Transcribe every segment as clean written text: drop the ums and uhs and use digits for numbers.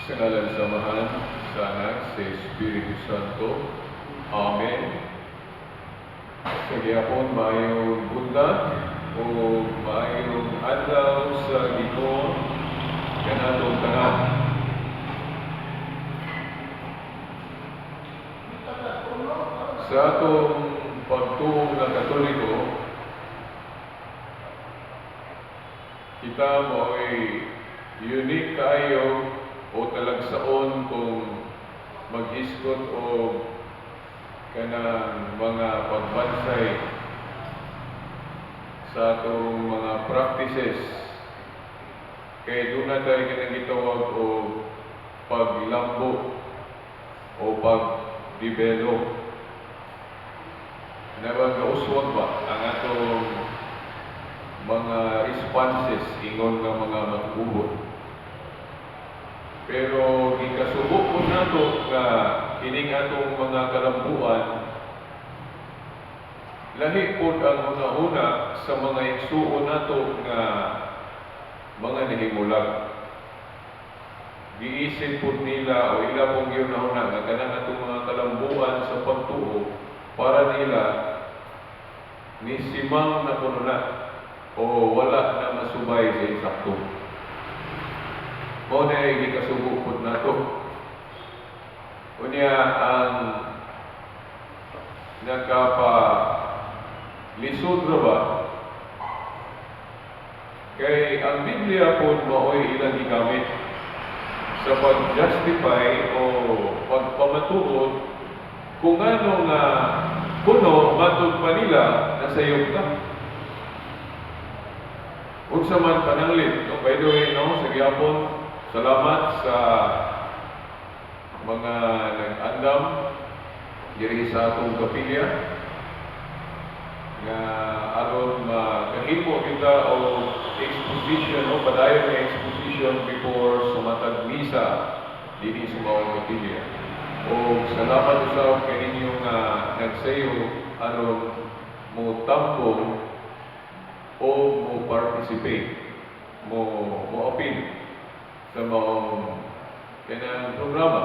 Sa ngalan sa Mahal, sa Anak, sa Espiritu Santo. Amen. Sa gihapon, maayong buntag o maayong adlaw sa Ginoo kanatong tanan. Sa atong pagtuong ng Katoliko, kita mo ay unique kayo o talagsaon kung mag-iskot o kanang mga pagbansay sa atong mga practices. Kaya doon na tayo kanang gitawag o paglambo o pag-develop. Nabagauswag ba ang atong mga responses ingon nga mga matubod. Pero gikasubok po nato nga kining atong mga kalambuan lahi po ang una-una sa mga igsuon nato nga mga nahimulag. Giisip po nila o ila pong giuna-una nga kanang atong mga kalambuan sa pagtuo para nila ni simang na puno na o wala na masubay sa insakto. Mao na ay gikasubukod nato. Unya ang lisod ra ba? Kay ang Biblia po mao'y ilang gigamit sa pag-justify o pagpamatuod kung ano nga kuno matod pa nila nasayop ka. Unsa man pananglit, no? By the way, no, sa gihapon, salamat sa mga nag-andam diri sa atong kapilya nga aron makahimo kita o exposition o padayon nga exposition before sumatag misa diri sa mga kapilya. O salamat sa kaninyo nga nagsayo aron mo tampong o mo participate, mo appeal sa maong kanang programa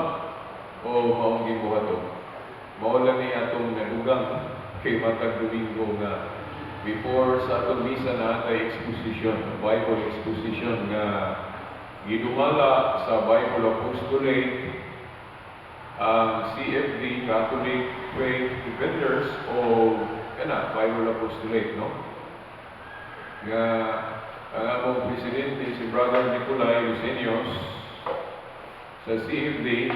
o maong gibuhaton. Mao lang ni atong nadugang kay matag Domingo nga before sa atong misa na atay exposition, Bible exposition nga gidumala sa Bible Apostolate ang CFD, Catholic Faith Defenders o Bible Apostolate, no? Nga ang among presidente si Brother Nicolay Lucenios sa CFD,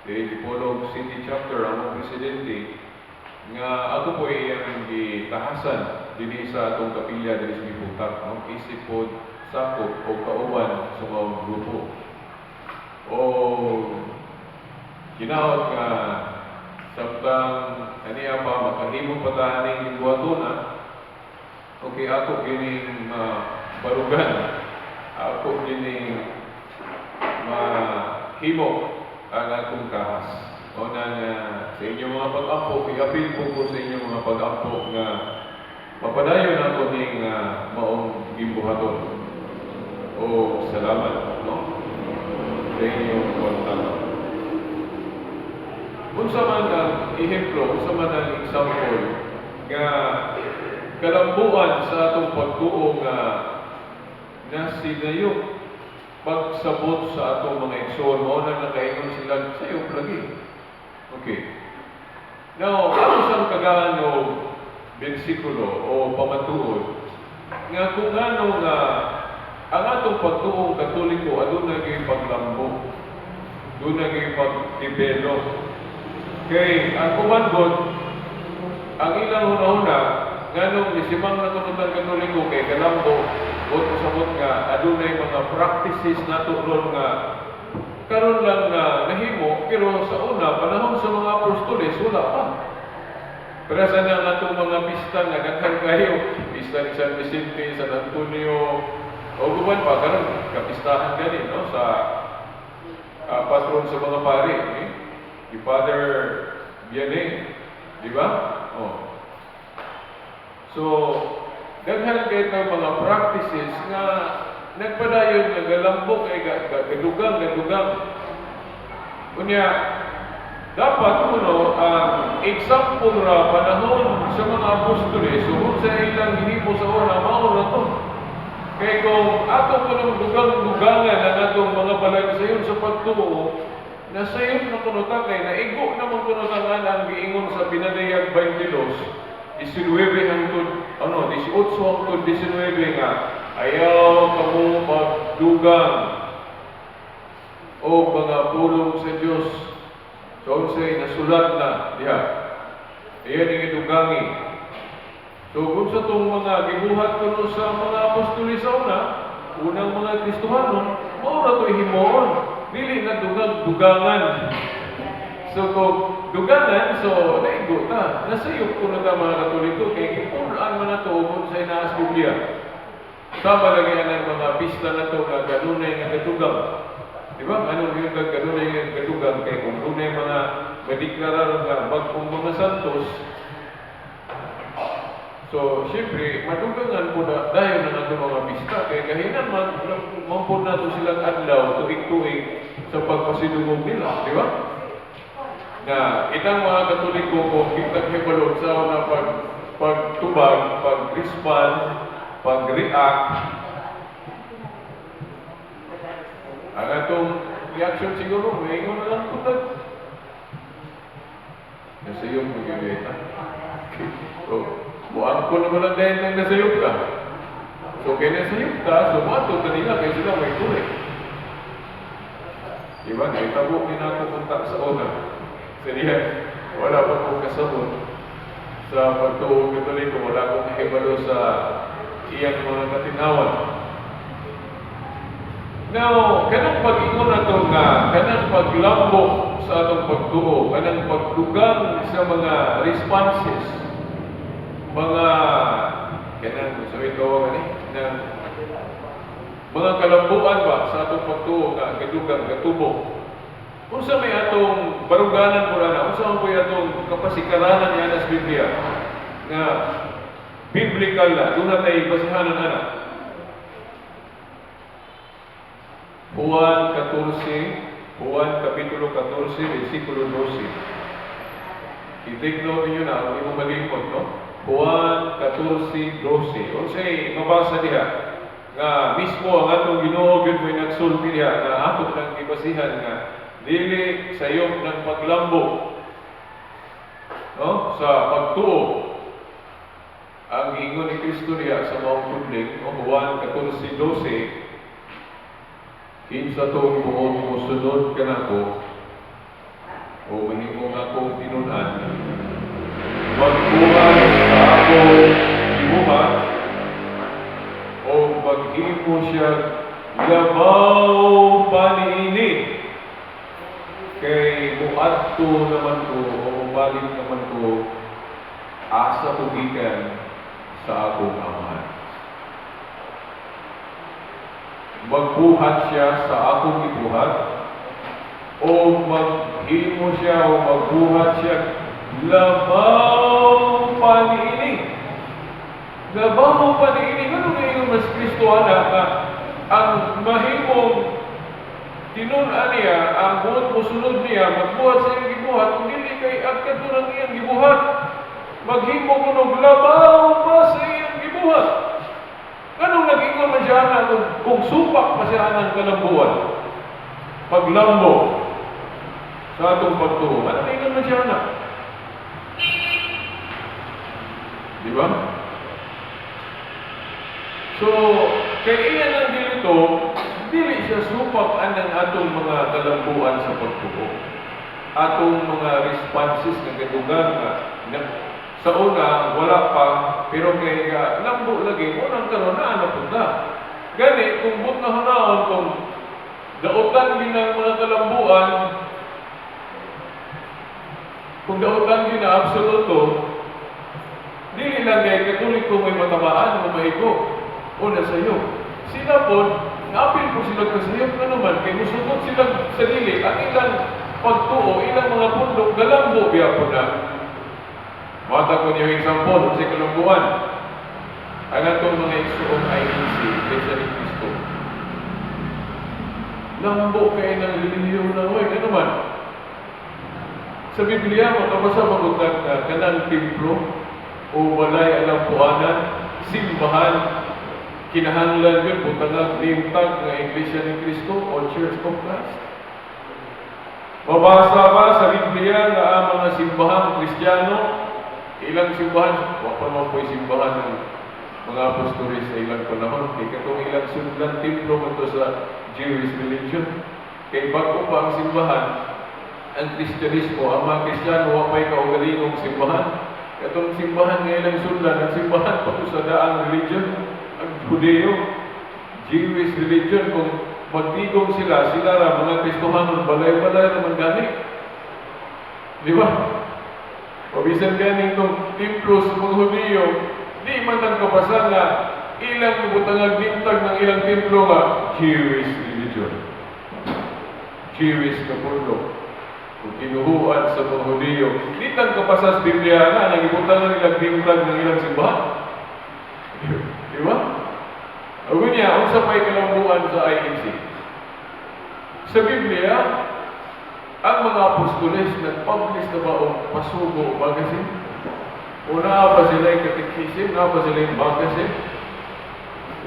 Dipolog City Chapter, among presidente, nga ako po iyang gitahasan dili sa atong kapilya dili sa Gibutak, no? Isip po sakop o kauban sa mga grupo. O kinahot nga samtang aniya pa makahimo pa tahaning gibuhatuna. Okay, ako gining barugan, ako gining mahimo ang akong kahas. O na nga sa inyong mga pag-ampo, i-appeal po sa inyong mga pag-ampo nga mapadayon ako ning maong gimbuhaton. O salamat, no? Sa inyong pagtanaw. Unsa man ang ehemplo, unsa man ang example nga kalambuan sa atong pagtuo nga nasinayo pagsabot sa atong mga igsoon mo na nakaingon sila sayop lagi. Okay. Now, ano sang kagaan o bersikulo o pamatuod nga kung ano nga ang atong pagtuong Katoliko aduna gyud paglambo, aduna gyud pagdevelop. Kay ang kumandot ang ilang una-una nganong nisimang na tunutang Katoliko kay kalambo o sabot nga adunay mga practices nato ron nga karon lang na nahimo pero sa una panahon sa mga apostoles wala pa. Pero sa natong mga pista nga daghan kayo, pista ni San Vicente, San Antonio, o guban pa karon kapistahan gani no sa patron sa mga pari, si Father Vianney, di ba? Oh. So, daghan kayo ng mga practices nga nagpadayon nga galambok ay gadugang. Kunya, dapat kuno ang example ra panahon sa mga apostoles, sugod sa ilang gihimo sa una, mao na to. Kaya kung ato ko ng dugang-dugangan ang atong mga balansayon sa pagtuo, nasayon na kuno takay, naigo naman kuno tangan ang giingon sa Pinadayag 22, 19 hangtod, 18 hangtod 19 nga, ayaw kamo magdugang o mga pulong sa Diyos. So, unsay nasulat na diha. Iyan ang idugangi. So, kung sa itong mga gibuhat kuno sa mga apostoles sa unang mga Kristohanon, maura ito'y himoon. Dili na dugangan. So, kung dugangan, so, naigo ta. Nasayop ko na ta mga Katoliko, kaya kipulaan mo na ito kung sa inaas Biblia. Sama lagi ang mga pista na ito na ganunay nga katugang. Diba? Anong yung ganunay nga katugang? Kaya kung ganunay mga madiklarar nga bagong mga santos, so, siyempre, madugangan po na dahil na natin mga pista. Kaya kahinan mampun na ito silang adlaw, tuig-tuig sa pagpasidugog nila. Di ba? Na itang mga Katoliko po, kitag-hibalog sa na pagtubag, pag-respond, pag-react. Ang atong reaction siguro, may ingon na lang tutag. Nasa iyo mo gawin. So, buang ko naman ang dahil ng nasayop ka. So, kaya nasayop ka, so mato kanila kaya sila may tuloy. Diba? Naitabo din ako kontak sa una. Sa diya, wala pa kong kasabot sa pagtuong Katoliko, wala akong kahibalo sa iyang mga katinawan. Now, kanang pag-ingon na ito nga, kanang paglambok sa atong pagtuo, kanang pagdugang sa mga responses, mga kanang sabi ko ng mga kalambuan ba sa atong pagtuo nga gadugang gatubo. Kung sa may atong baruganan mo na, kung sa may atong kapasikaranan niya sa Biblia na biblical na, doon na tayo basihanan na. Juan Kapitulo 14, versikulo 12. I-take note niyo na, hindi mo malimot, no? Juan 14:12. Unsay mabasa diha nga mismo ang atong Ginoo gyud may nagsulti diha nga ato nang gibasihan nga dili sayop ng paglambo, no? Sa pagtuo ang giingon ni Kristo diha sa Mount Public, no? Juan 14:12. Kinsa to buong musunod ka nako o mahimong akong tinunan, magbuhat sa akong gibuhat o maghimo siya labaw paniini kay muadto naman ko o balik naman ko asa tugikan sa akong amahan. Magbuhat siya sa akong gibuhat o maghimo siya o magbuhat siya labaw paniini. Labaw paniini. Ano nga yung mas Kristoana na ang mahimong tinunan niya, ang buot musunod niya, magbuhat sa iyang gibuhat, kung hindi kay agkat ko ng iyang gibuhat, maghimo ko ng labaw pa sa iyang gibuhat. Anong nag-ingon man siya na kung supak pa siya ng kalambuan? Paglambo sa atong pagtuo. Anong nag-ingon man siya na? Di ba? So, kaya iyan ang dilito, dili siya supak anang atong mga kalambuan sa pagtuo. Atong mga responses ng kadugan na sa una, wala pa, pero kaya lambo lagi, unang karoon na ano punta. Gani, kung but na hunaon, kung dautan din ng mga kalambuan, kung dautan din na absoluto, dili lang kay Katoliko may matamaan o maigo. Una sa iyo. Sila po, napil po sila kasayop na naman, kay musugot sila sa dili, at ilang pagtuo, ilang mga pundok, galambo biya po na. Mata ko niyo example sa kalambuan. Ang atong mga igsuong IEC, kaysa ni Kristo. Lambo kayo ng relihiyon na, oy, ano man. Sa Biblia, makabasa magutan na kanang templo o walay alam puanan, simbahan, kinahanglan yun, butangag limtag ng Iglesia ni Cristo o Church of Christ. Mabasa ba sa Biblia na ang mga simbahang Kristiyano, ilang simbahan, wala naman po yung simbahan ng mga apostolis sa ilang panahon, kaya katong ilang sundan templo ito sa Jewish religion. Kaya bago pa ang simbahan, ang Kristyanismo, ang mga Kristiyano, wapay kaugalingong simbahan. Katong simbahan ng ilang sundan, ang simbahan pa sa daang religion, ang Judeo, Jewish religion, kung magtigong sila ra mga Kristohanon, balay-balay naman gani. Di ba? O bisan gani itong templo sa mga Hudeo, di man ang kabasa nga ilang ibutangag bintag ng ilang templo nga Jewish religion. Jewish na puno. Kung kinuhuan sa mga Hudeo, di tang kabasa sa Biblia na nagibutangan nilang bintag ng ilang simbahan. Di ba? O niya, ang sapay kalambuan sa IEC. Sa Biblia, ang mga apostoles nag-publish na ba o pasugo o magasin? O naa ba sila yung katekisim? Naa ba sila yung magasin?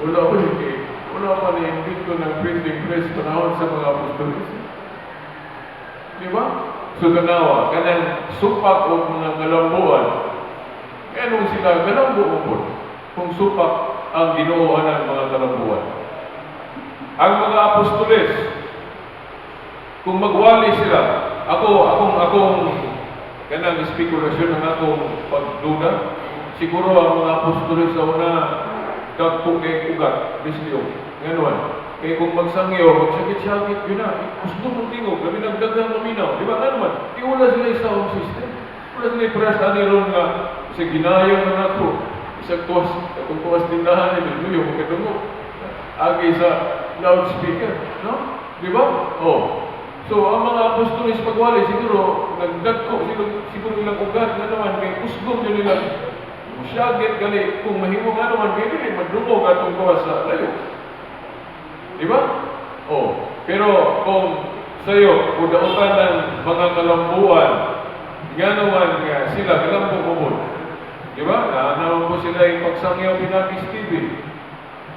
Wala pa na-invite ko ng printing press panahon sa mga apostoles. Di ba? So tanawa, kanang supak o mga kalambuan, anong sila kalambuan po? Kung supak ang ginooan ng mga kalambuan. Ang mga apostoles, kung magwali sila, akong kanang spekulasyon ng akong pagduda, siguro ang mga apostoles sa una, dagpo kay ugat, bisliyo, ngayon. Kaya kung magsangyo, magsakit-sakit, yun na, gusto mong tingog, kami nagdagang maminaw, di ba nga naman? Di wala sila yung sound system. Wala sila yung press aniron nga, sa ginayang na nato, isang tuwas, kung tuwas tindahan nila, yung magkatungog. Agi sa loudspeaker, no? Di ba? Oh. So, ang mga apostolis pagwali, siguro, nagdagko, siguro ilang ugat na naman, kay kusgong yun nila, musyagit, gali, kung mahimo nga naman, kaya nila, madlungog atong tuwas sa layo. Di ba? Oh. Pero, kung sa'yo, udautan ng mga kalambuan, nga naman nga, sila, kalambong umod. Di ba? Naanaw po sila yung pagsangyaw pinagis TV.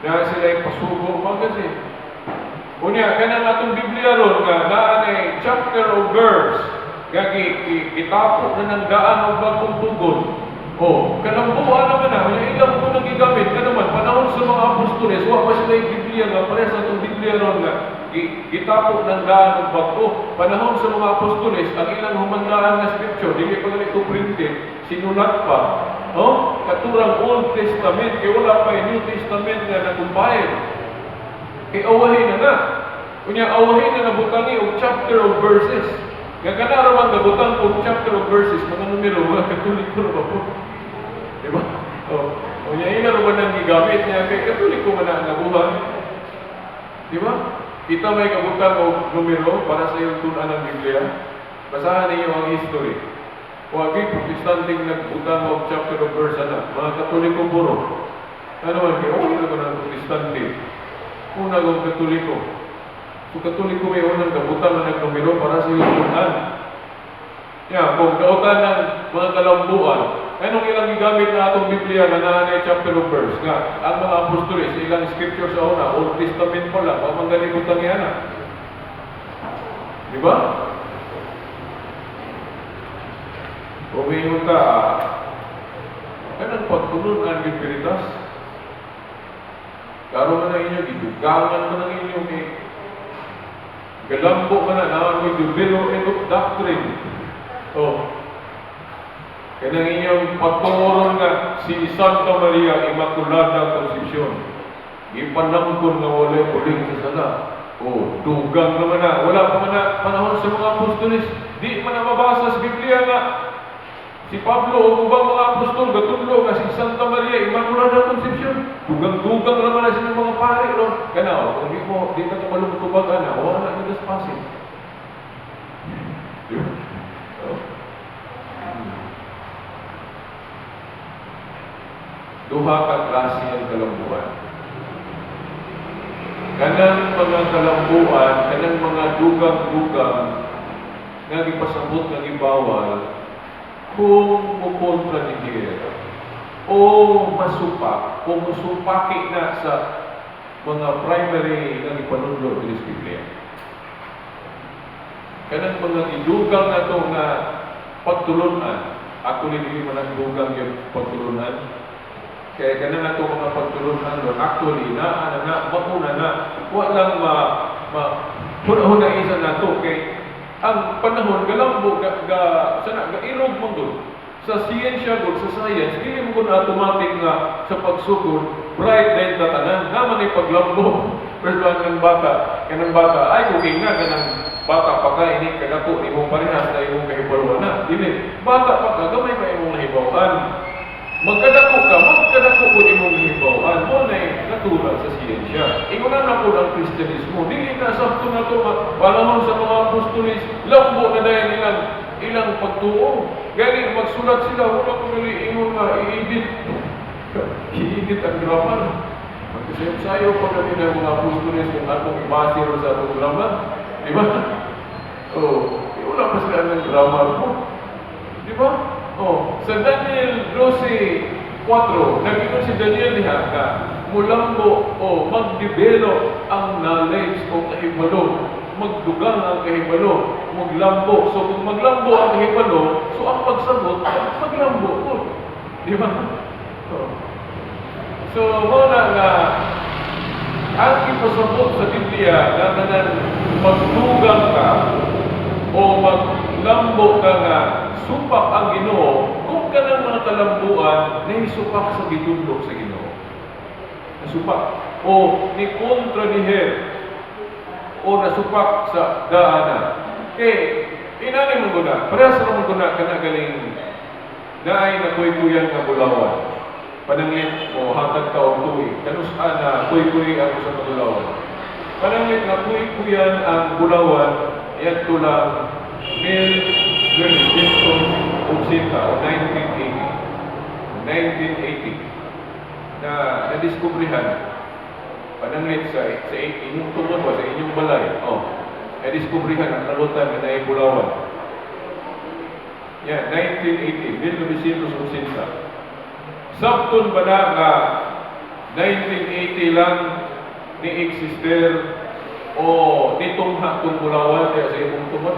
Na sila yung pasugo magazine. Unya, kanang atong Biblia ron nga, naan chapter of verse, nga kitapok na ng daan o bagong tugon. O, kalambuan naman na, unya ilang po nang gigamit, ka naman, panahon sa mga apostoles, wa pa sila yung Biblia nga, pares atong Biblia ron nga, kitapok ng daan o bago. Panahon sa mga apostoles, ang ilang humandaan na scripture, di pa ganito printed, sinulat pa. No? Katurang Old Testament, kaya wala pa yung New Testament nga nakumpahid. Kaya awahin na. Kunya awahin na nabutangi og chapter of verses. Nga kanaraman nabutang og chapter of verses, mga numero, mga katoliko na ba po? Diba? Kunya ina rin ba nang gigamit niya, kay katoliko man ang nabuhan. Diba? Kita may kabutang og numero para sa iyong tunan ng Biblia. Basahan ninyo ang history. Kung agay protestanting nagbutang og chapter of verse na, mga katoliko puro. Ano man kayo? Okay na ba ng protestante? Una kong katoliko. So katoliko may unang kabutan na nagnomero para sa iyong tunan. Yan, kung nautan ng mga kalambuan, anong ilang gigamit na atong Biblia na naanay chapter of verse? Nga, ang mga apostoles, ilang scripture sa una, Old Testament pa lang, mamanggaling utang yan na. Di ba? Umiyon ka, kanang pagtulungan yung veritas. Karo man na inyo, gidugangan man ang inyo, galambo man na, naman yung development doctrine. Kaya nang inyong pagtunguron nga, si Santa Maria Immaculada Concepcion, ipanangkon nga walay puling sa sala. Dugang naman na, wala pa man na panahon sa mga apostolis, di man na mabasa sa Biblia nga, si Pablo o ubang mga apostol, gatudlo nga si Santa Maria Immaculada Concepcion. Dugang-dugang naman na silang mga pare ron. Kanaw, kung di ka tumalong-tubagan na, wala na gaspasin. Duha ka klase ang kalambuan. kanang mga kalambuan, kanang mga dugang-dugang nga gipasabot nga gibawal kung mukontra ni Dios o masupak o musupaki na sa mga primary nga ipanudlo sa Biblia. Kanang mga idugang na ito nga pagtulunan, ako hindi mo nagdugang yung pagtulunan, kaya kanang na ito mga pagtulunan doon, actually, mauna na, walang hunahuna isa na ito, kay ang panahon, galambo, irog mo doon. Sa siyensya ko, sa science, hindi mo na automatic nga sa pagsugod, bright light na tanan, naman ay paglambo. First one ng bata, kanang bata, ay kung nga, kanang bata pa ka, hindi ka nato, di mo parehas na imong kahibaluan na. Dili, bata pa ka, gamay pa imong nahibawan. Magkadako po imong nahibawan. Mo na natural sa siyensya. Igunan na po ng Kristyanismo. Dili na sakto na ito, palahon sa mga apostolis, lambo na dahil ilang pagtuo. Gani, magsulat sila, wala ko nali ingon nga, i-edit ang grammar. Magkasayo pa kami ng mga apostolis kung atong ibase ro sa atong grammar. Di ba? Wala pa sila ng grammar mo. Di ba? Sa Daniel 12:4, nag-ingon si Daniel niya ka, mulambo o mag-develop ang knowledge o kahibalo, magdugang ang kahibalo, maglambo. So kung maglambo ang kahibalo, so ang pagsagot, maglambo po. Di ba? So, muna nga, ang ipasabot sa Biblia na kanang magdugang ka o maglambo ka nga, supak ang Ginoo, kung ka ng mga kalambuan, naisupak sa gitundok sa Ginoo. Nasupak. O ni kontra ni Her, o nasupak sa daanan. Inani mo guna, parehas mo guna ka na galing naay na kuy-kuyan nga bulawan. Pananglit o hatag ka o tuwi. Kanusaan na kuy-kuy ang sa bulawan. Pananglit na kuy-kuyan ang bulawan, yan tulang 1980 o 1980 na nadiskubrihan pananglit sa inyong tungod ba, sa inyong balay. Nadiskubrihan ang kalutan na naibulawan. Yan, 1980, 1980. Sabton ba na nga 1980 lang ni eksister o nitungha itong bulawan kaya sa imong tungod?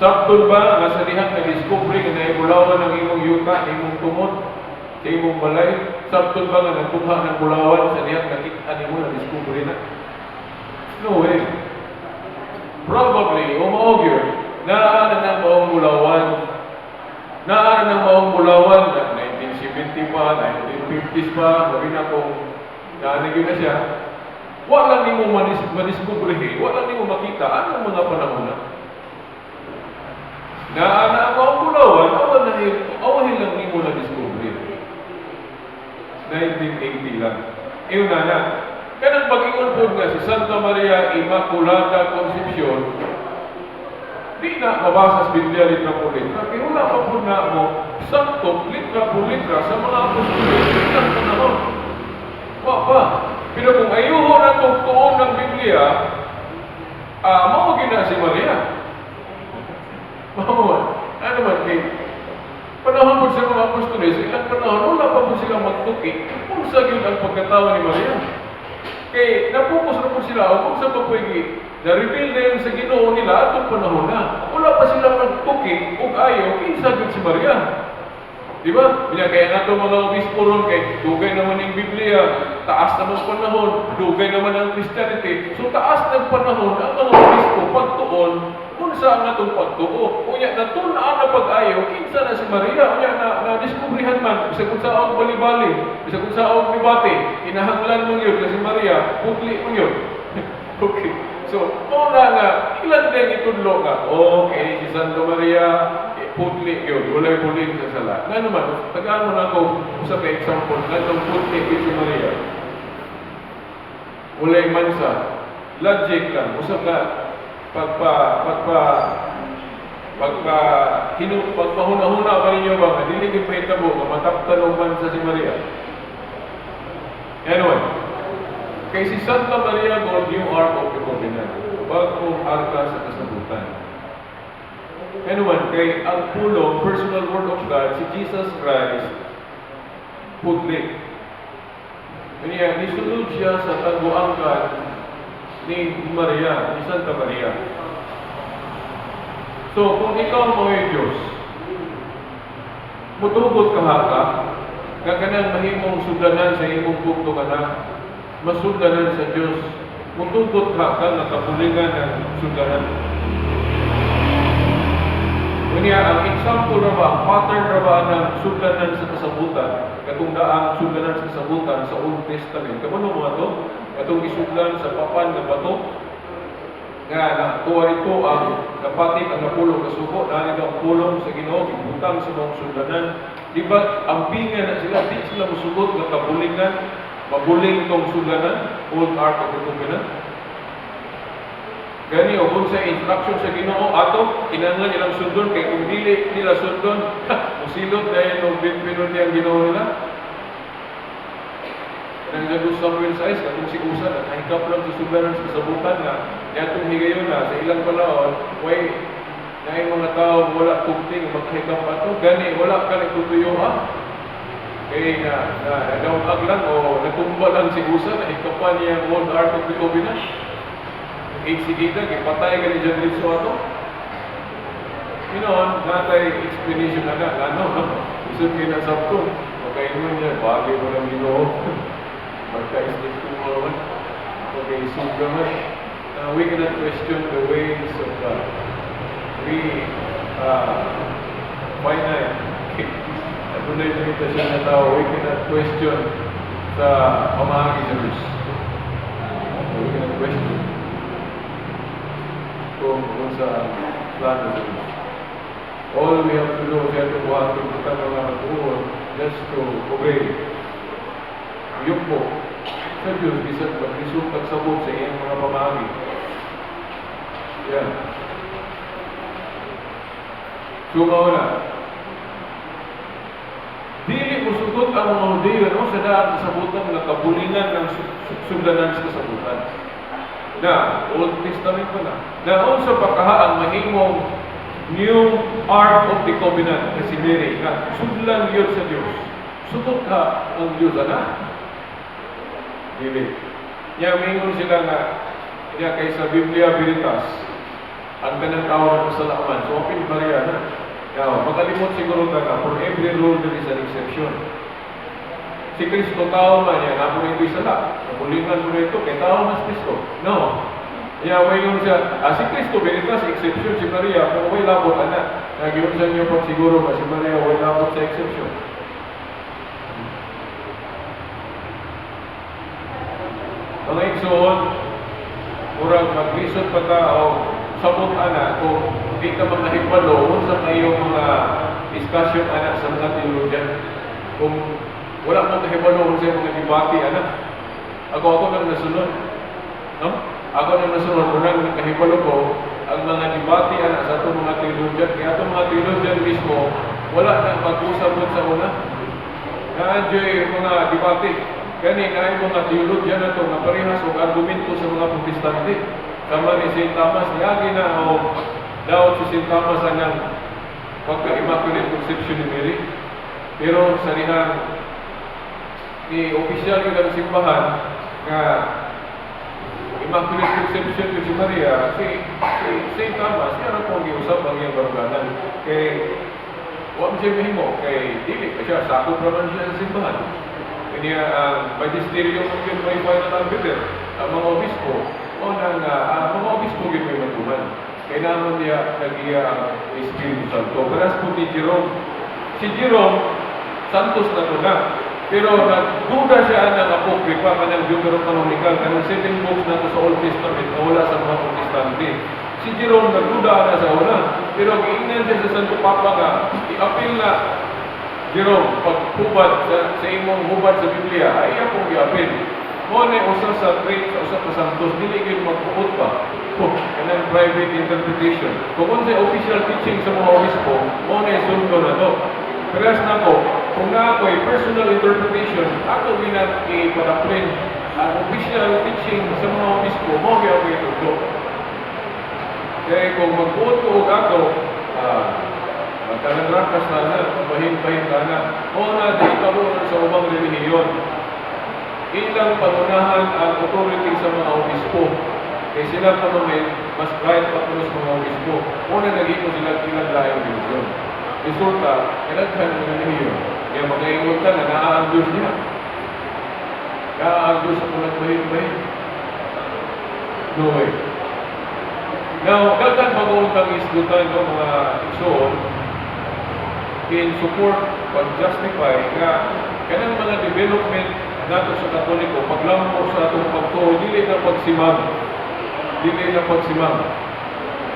Sabton ba nga sa dihang na-discovery na naibulawan ng imong yuta, imong tungod, sa imong balay? Sabton ba nga nagtungha ng bulawan sa dihang nakita mo na-discovery na? No way. Probably, umaog yun, naanan ng maong bulawan, naanan ng maong bulawan, 1970 pa, 1950s pa, sabi na kung naanan yun na siya, walang ni mo madiskubrihin, walang ni mo makita, anong mga panahon na? Naanan ang maong bulawan, awahin lang ni mo na-discovery. 1980 lang. Iyon na. Kanang pag-ingon po nga si Santa Maria Immaculada Concepcion, di na mabasa sa Biblia litra po litra. Kaya wala pa po na mo sakto litra po litra sa mga apostoles. Ilang panahon. Pa. Pero kung ayuho na itong tuon ng Biblia, mawagin na si Maria. Mawag. Ano man kay panahon po sa mga apostoles, ilang panahon, wala pa po silang magtuki. Kung sa yun ang pagkatawa ni Maria. Kaya napupos na po sila, o kung sa pagpwigi, na-reveal na yun sa Ginoo nila atong panahon na. Wala pa silang nagtuki o ayaw, kinsagot si Maria. Di ba? Kaya nga itong mga obispo ron, kay dugay naman yung Biblia, taas naman panahon, dugay naman ang Christianity. So taas ng panahon, ang mga obispo, pagtuon, kung saan nga itong pagtuo. Unya, natunaan na pag-ayaw, kinsa na si Maria. Unya, na-discoveryhan man, bisa kung saan bali-bali, bisa kung saan libati, inahanglan mo yun, kasi Maria, putli mo yun. Okay. So, muna nga, ilan din itudlo nga, okay, si Santa Maria, putli yun, wala'y buling sa sala. Nga naman, tagaan mo na ako, sa example, nga itong putli yun si Maria. Wala'y mansa, logic lang, usap ka, pagpahuna-huna pa ninyo ba, madiligid pa itabo, mataptan o mansa si Maria. Anyway, Kay si Santa Maria God, yung Ark of the Covenant. Bagong arka sa kasabutan. Anyway, kay ang pulong, personal word of God, si Jesus Christ, putli. Kanya, nisulod siya sa taguangkan ni Maria, ni Santa Maria. So, kung ikaw mo ay Diyos, mutugot ka haka, kaganan mahimong sudanan sa imong bukto ka na, masudanan sa Diyos, mutugot ka nakapulingan ng sudanan. Kanya, ang example na ba, ang pattern na ba ng sudanan sa kasabutan, katong daang sudanan sa kasabutan sa Old Testament, kamano mga to? Katong isudlan sa papan na bato, nga tuwa ito ang kapatid ang napulong kasuko, nanito ang pulong sa Ginoo, ibutang sa mga sudanan. Di ba, ambingan na sila, di sila musugot ng kabulingan, mabuling tong sudanan, Old Ark of the Covenant. Gani, o kung sa instruction sa Ginoo, ato, kinanglan nilang sundon, kay kung dili nila sundon, musilot dahil nung pinunod niya ang Ginoo nila. Nang sa 2 Samuel 6, katong si Usa, nakahikap lang sa sudanan sa kasabutan na, yatong higayon na, sa ilang palaon, way, na yung mga tao wala tugting, makahikap pa ito, gani, wala ka nagtutuyo ha? Kaya nagawag lang o natumba lang si Usa, nahikapan niya ang Old Ark of the Covenant. Sigita, kipatay ka ni John Ritso ato. Ginoon, natay explanation na ano, isip kinasap ko, magkainuan niya, bagay mo lang Ginoo. Magka-isip ko naman, magka-isip naman. We cannot question the ways of God. We finite. At kung na yung limitasyon na tao, we cannot question sa pamahagi sa Diyos. We cannot question kung sa plano sa Diyos. All we have to do is have to buhat kung kita mga matuon just to obey. Yung po, sa Diyos, bisan mag-resultag sabot sa iyong mga pamahagi. Yan. Sumaw na. Dili mo sugot ang mga Hudiyo, no? Sa daan kasabutan ng kabulingan ng sugdanan sa kasabutan. Na, Old Testament pa na. Naon sa pagkahaan, mahimong new Ark of the Covenant, kasi Mary, na sudlan yun sa Diyos. Sugot ka ang Diyos, ana? Dili. Niya, mingon sila nga, niya kaysa Biblia Veritas, ang ganang tao ng kasalaman. So, apin Maria na. Now, makalimot siguro ka for every rule there is an exception. Si Kristo tao man niya, na po ito'y sala. Nabulingan mo na ito, kay tao mas Kristo. No. Kaya ngayon siya, si Kristo, Veritas, exception si Maria, pero may labot, anak. Nagyon sa inyo pag siguro ba si Maria, may labot sa exception. Mga igsoon, murag mag-lisod pa ka o sabot anak kung di ka magnahibalo sa kayong mga discussion anak sa mga teologian. Kung wala mong kahibalo sa mga debate anak, ako nang nasunod. No? Ako nang nasunod, unang nakahibalo ko ang mga debate anak sa itong mga teologian. Kaya itong mga teologian mismo, wala nang mag-usap sa una. Na-enjoy mga debate. Gani na yung mga teologian na ito na parehas o argumento sa mga protestante. Kama ni St. Thomas, niyagi na o daw si St. Thomas ang pagka-immaculate conception ni Mary. Pero sa rihang ni opisyal yung ang simbahan na immaculate conception ko si Maria, si St. Thomas, yan ang pong giusap ang iyang baruganan. Kay, huwag siya mahimo, kay dili pa siya, sakop naman siya sa simbahan. Kanya ang magisterium ng yun may final arbiter, ang mga obispo, o nang mga obispo yun may matuman. Kaya naman niya nag-iya ang Espiritu Santo. Karas po ni Jerome. Si Jerome, Santos na ito na. Pero nagduda siya ng apokripa, kanyang Deuterocanonical, kanyang 7 books na ito sa Old Testament na wala sa mga protestante. Si Jerome nagduda na sa una. Pero giingnan siya sa Santo Papa nga, i-apil na Jerome, paghubad sa imong hubad sa Biblia, ay akong i-apil. Mo na usa sa traits sa usa ka santos, dili gyud magpuot pa. Kanang private interpretation. Kung sa official teaching sa mga obispo, mo na sundo na to. Pero na ko, kung na ako'y personal interpretation, ako ginag-ipadaplin ang official teaching sa mga obispo, mo kaya may tutulog. Kaya kung magbuot ko ako, magkalangrakas na bahin-bahin ka na, o na di karoon sa ubang relihiyon. Ilang pangunahan ang authority sa mga obispo. Kaya sila panomen, mas right pa sa mga obispo. Una naging ko sila kinaglaing division. Resulta, kinaghan ng relihiyon. Kaya mag-aingot ka na naaandos niya. Naaandos ako nagbahin-bahin. No way. Now, dagdag mag-uuntang isdutan ng mga igsoon in support, pag-justify nga kanang mga development nato sa Katoliko, paglampo sa atong pagtuo, dili na pagsimang. Dili na pagsimang.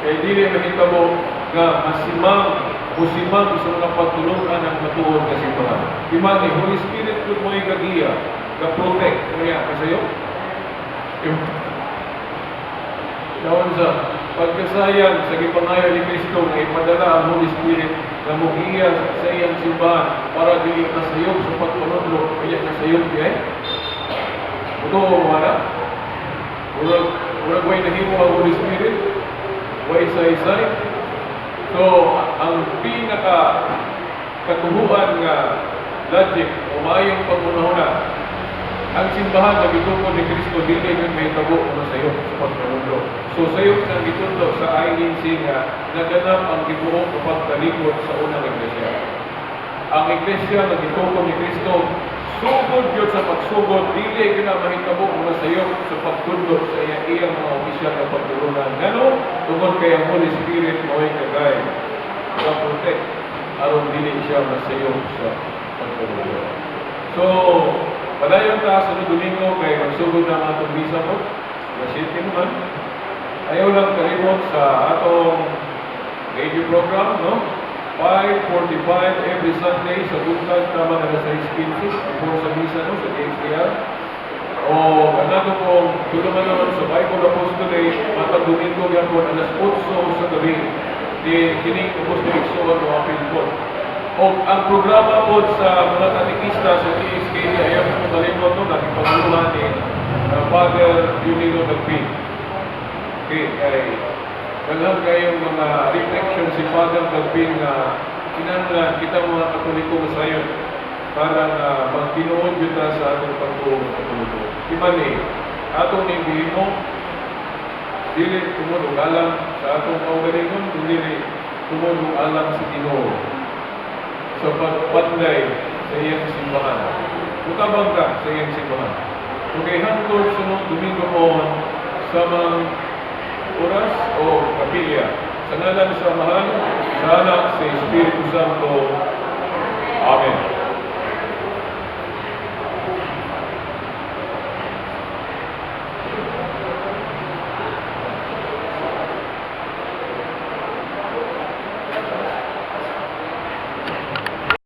Kaya dili mahitabo nga masimang o simang sa mga pagtulungan ng matuod na simbahan. Imani, Holy Spirit kung mo'y gagiya, ga-protect, kaya kasayo? Naon sa pagkasayang sa gipangayo ni Kristo na ipadala ang Holy Spirit na mugiya sa iyang simbahan para dili nasayop sa pagpanudlo kaya nasayop kaya ito wala murag way nahimo ang Holy Spirit way isa-isay. So ang pinaka katuhuan nga logic o maayong pagmunahuna ang simbahan na gituko ni Kristo dili yung may tabo o nasayop sa pagpanudlo. So sayop ng gitundo sa INC nga naganap ang gibuong pagtalikod sa unang iglesia. Ang iglesia na gituko ni Kristo sugod yun sa pagsugod, dili yun na mahitabo o nasayop sa pagtundo sa iyang mga opisyal na pagtulungan. Ngano? Tungkol kay ang Holy Spirit mo'y kagay sa protect aron dili siya nasayop sa pagtulungan. So, padayon ta sa Domingo kay magsugod na atong visa po. Nasiti naman. Ayaw lang kalimot sa atong radio program, no? 5:45 every Sunday sa Buklan, tama na sa 6:15 before sa misa, no? Sa DXTR. O, ano pong tulungan naman sa Bible Apostolate, matag Domingo yan po, alas 8 sa gabi. Kining Apostolic Soul o Apil po. O ang programa po sa mga katikista sa TSKD, ayaw mo kalimot no, nakipaguluhan ni Father Junilo Magpin. Okay, ay dalang kayong mga reflection si Father Magpin na kinahanglan kita mga Katoliko masayon para na magtinuod yun sa atong pagtuong Katoliko. Imani, atong nimbihin mo, dili tumulong alam sa atong kaugalingon, dili tumulong alam sa Ginoo sa pagpanday sa iyang simbahan. Mutabang ka sa iyang simbahan. Okay, hangtod sunod Domingo po sa mga oras o kapilya. Sa ngalan sa Mahal, sa Anak, sa Espiritu Santo. Amen.